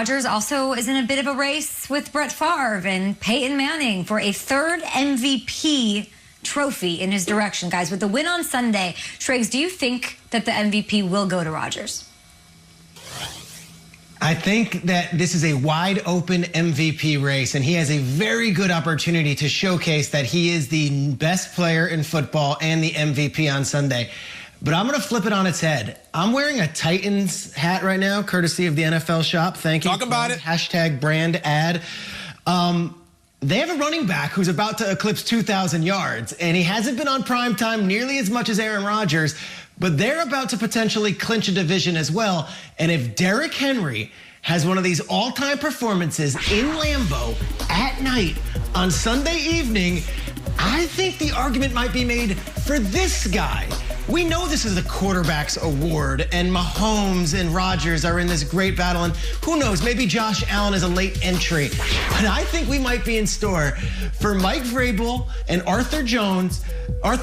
Rodgers also is in a bit of a race with Brett Favre and Peyton Manning for a third MVP trophy in his direction. Guys, with the win on Sunday, Schrager, do you think that the MVP will go to Rodgers? I think that this is a wide open MVP race, and he has a very good opportunity to showcase that he is the best player in football and the MVP on Sunday. But I'm going to flip it on its head. I'm wearing a Titans hat right now, courtesy of the NFL shop. Thank you. Talk about it. Hashtag brand ad. They have a running back who's about to eclipse 2,000 yards, and he hasn't been on prime time nearly as much as Aaron Rodgers, but they're about to potentially clinch a division as well. And if Derrick Henry has one of these all-time performances in Lambeau at night on Sunday evening, I think the argument might be made for this guy. We know this is the quarterback's award, and Mahomes and Rodgers are in this great battle, and who knows, maybe Josh Allen is a late entry. But I think we might be in store for Mike Vrabel and Arthur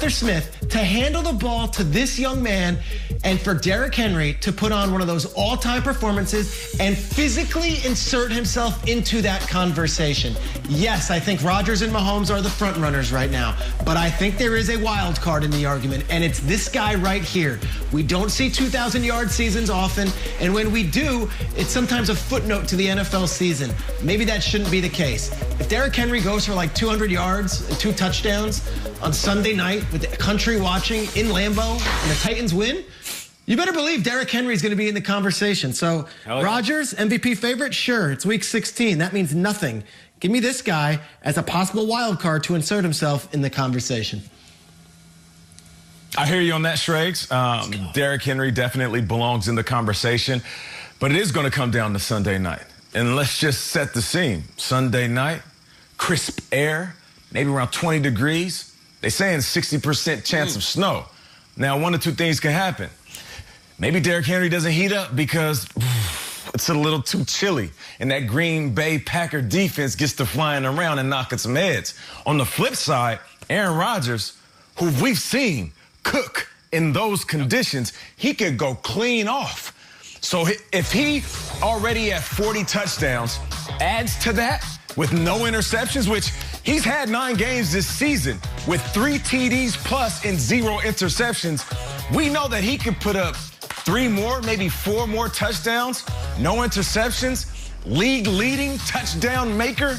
Smith to handle the ball to this young man, and for Derrick Henry to put on one of those all-time performances and physically insert himself into that conversation. Yes, I think Rodgers and Mahomes are the front runners right now, but I think there is a wild card in the argument, and it's this guy right here. We don't see 2,000-yard seasons often, and when we do, it's sometimes a footnote to the NFL season. Maybe that shouldn't be the case. If Derrick Henry goes for like 200 yards and 2 touchdowns on Sunday night with the country watching in Lambeau and the Titans win, you better believe Derrick Henry is going to be in the conversation. So, Rodgers, MVP favorite? Sure, it's week 16. That means nothing. Give me this guy as a possible wild card to insert himself in the conversation. I hear you on that, Schrager. Derrick Henry definitely belongs in the conversation, but it is going to come down to Sunday night. And let's just set the scene. Sunday night, crisp air, maybe around 20 degrees. They're saying 60% chance of snow. Now, one of two things can happen. Maybe Derrick Henry doesn't heat up because it's a little too chilly, and that Green Bay Packer defense gets to flying around and knocking some heads. On the flip side, Aaron Rodgers, who we've seen cook in those conditions, he could go clean off. So if he already at 40 touchdowns, adds to that with no interceptions, which he's had 9 games this season with 3 TDs plus and 0 interceptions, we know that he could put up 3 more, maybe 4 more touchdowns, no interceptions, league-leading touchdown maker.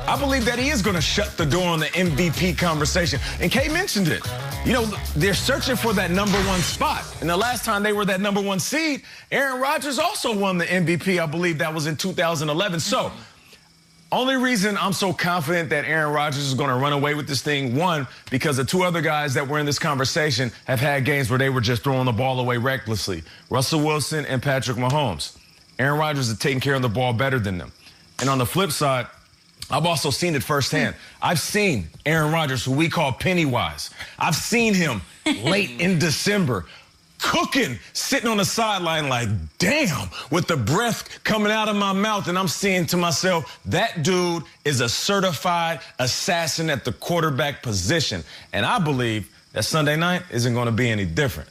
I believe that he is going to shut the door on the MVP conversation. And Kay mentioned it. You know, they're searching for that #1 spot. And the last time they were that #1 seed, Aaron Rodgers also won the MVP. I believe that was in 2011. So, only reason I'm so confident that Aaron Rodgers is going to run away with this thing, one, because the 2 other guys that were in this conversation have had games where they were just throwing the ball away recklessly. Russell Wilson and Patrick Mahomes. Aaron Rodgers is taking care of the ball better than them. And on the flip side, I've also seen it firsthand. I've seen Aaron Rodgers, who we call Pennywise. I've seen him late in December cooking, sitting on the sideline like, damn, with the breath coming out of my mouth. And I'm saying to myself, that dude is a certified assassin at the quarterback position. And I believe that Sunday night isn't going to be any different.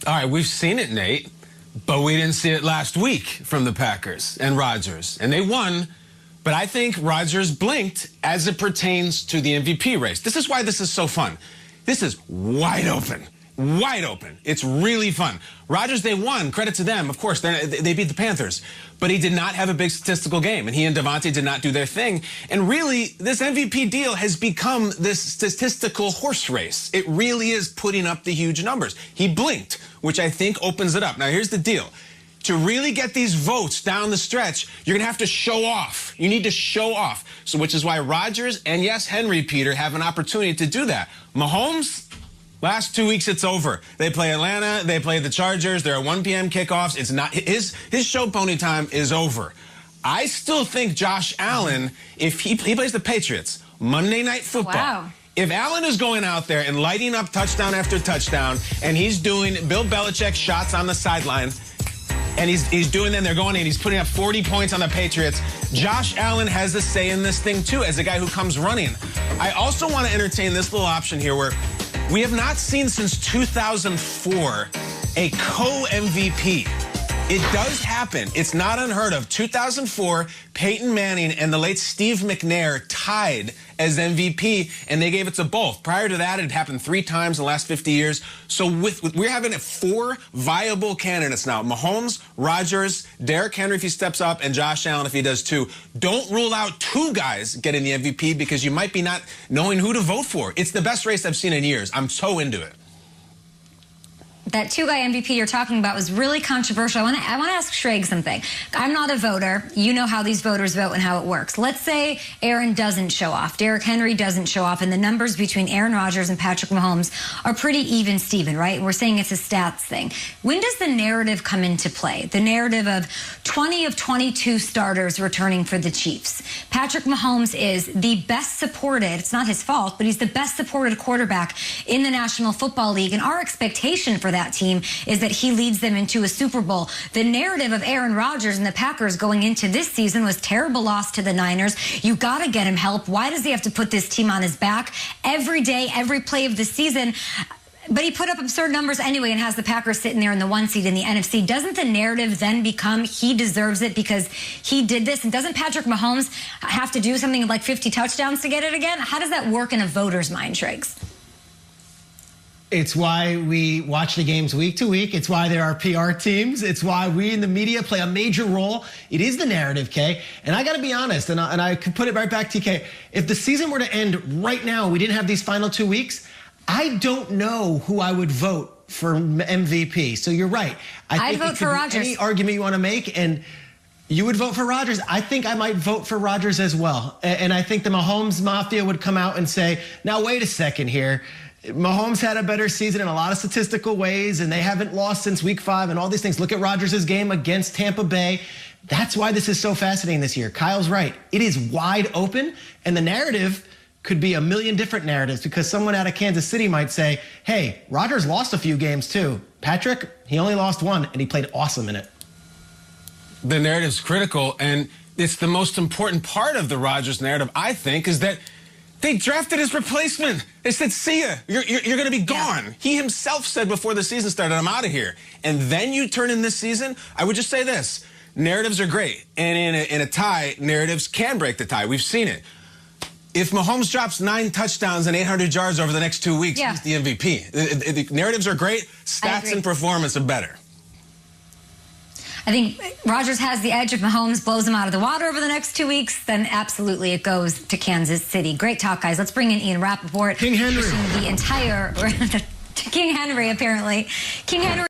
All right, we've seen it, Nate, but we didn't see it last week from the Packers and Rodgers. And they won, but I think Rodgers blinked as it pertains to the MVP race. This is why this is so fun. This is wide open. Wide open. It's really fun. Rodgers, they won. Credit to them. Of course, they beat the Panthers. But he did not have a big statistical game, and he and Devontae did not do their thing. And really, this MVP deal has become this statistical horse race. It really is putting up the huge numbers. He blinked, which I think opens it up. Now, here's the deal. To really get these votes down the stretch, you're going to have to show off. You need to show off. So, which is why Rodgers and, yes, Henry, Peter, have an opportunity to do that. Mahomes, last 2 weeks, it's over. They play Atlanta. They play the Chargers. There are 1 p.m. kickoffs. It's not his show pony time is over. I still think Josh Allen, if he plays the Patriots, Monday Night Football. Wow. If Allen is going out there and lighting up touchdown after touchdown, and he's doing Bill Belichick shots on the sideline, and he's doing them, they're going in, he's putting up 40 points on the Patriots, Josh Allen has a say in this thing, too, as a guy who comes running. I also want to entertain this little option here where we have not seen since 2004 a co-MVP It does happen. It's not unheard of. 2004, Peyton Manning and the late Steve McNair tied as MVP, and they gave it to both. Prior to that, it had happened 3 times in the last 50 years. So we're having 4 viable candidates now. Mahomes, Rodgers, Derrick Henry if he steps up, and Josh Allen if he does too. Don't rule out 2 guys getting the MVP because you might be not knowing who to vote for. It's the best race I've seen in years. I'm so into it. That 2-guy MVP you're talking about was really controversial. I want to ask Schrager something. I'm not a voter. You know how these voters vote and how it works. Let's say Aaron doesn't show off, Derrick Henry doesn't show off, and the numbers between Aaron Rodgers and Patrick Mahomes are pretty even, Steven, right? We're saying it's a stats thing. When does the narrative come into play? The narrative of 20 of 22 starters returning for the Chiefs. Patrick Mahomes is the best supported, it's not his fault, but he's the best supported quarterback in the National Football League, and our expectation for that team is that he leads them into a Super Bowl. The narrative of Aaron Rodgers and the Packers going into this season was terrible loss to the Niners. You got to get him help. Why does he have to put this team on his back every day, every play of the season? But he put up absurd numbers anyway and has the Packers sitting there in the 1 seed in the NFC. Doesn't the narrative then become he deserves it because he did this? And doesn't Patrick Mahomes have to do something like 50 touchdowns to get it again? How does that work in a voter's mind, Schrager? It's why we watch the games week to week. It's why there are PR teams. It's why we in the media play a major role. It is the narrative, Kay. And I got to be honest, and I could put it right back to you, Kay. If the season were to end right now, we didn't have these final 2 weeks, I don't know who I would vote for MVP. So you're right. I'd vote for Rodgers. Any argument you want to make, and you would vote for Rodgers. I think I might vote for Rodgers as well. And I think the Mahomes Mafia would come out and say, now, wait a second here. Mahomes had a better season in a lot of statistical ways, and they haven't lost since week 5 and all these things. Look at Rodgers' game against Tampa Bay. That's why this is so fascinating this year. Kyle's right. It is wide open, and the narrative could be a million different narratives because someone out of Kansas City might say, hey, Rodgers lost a few games too. Patrick, he only lost 1, and he played awesome in it. The narrative's critical, and it's the most important part of the Rodgers narrative, I think, is that they drafted his replacement. They said, see ya, you're going to be gone. Yeah. He himself said before the season started, I'm out of here. And then you turn in this season, I would just say this, narratives are great. And in a tie, narratives can break the tie. We've seen it. If Mahomes drops 9 touchdowns and 800 yards over the next 2 weeks, he's the MVP. The narratives are great. Stats and performance are better. I think Rodgers has the edge. If Mahomes blows him out of the water over the next 2 weeks, then absolutely it goes to Kansas City. Great talk, guys. Let's bring in Ian Rappaport. King Henry. The entire King Henry, apparently. King Henry.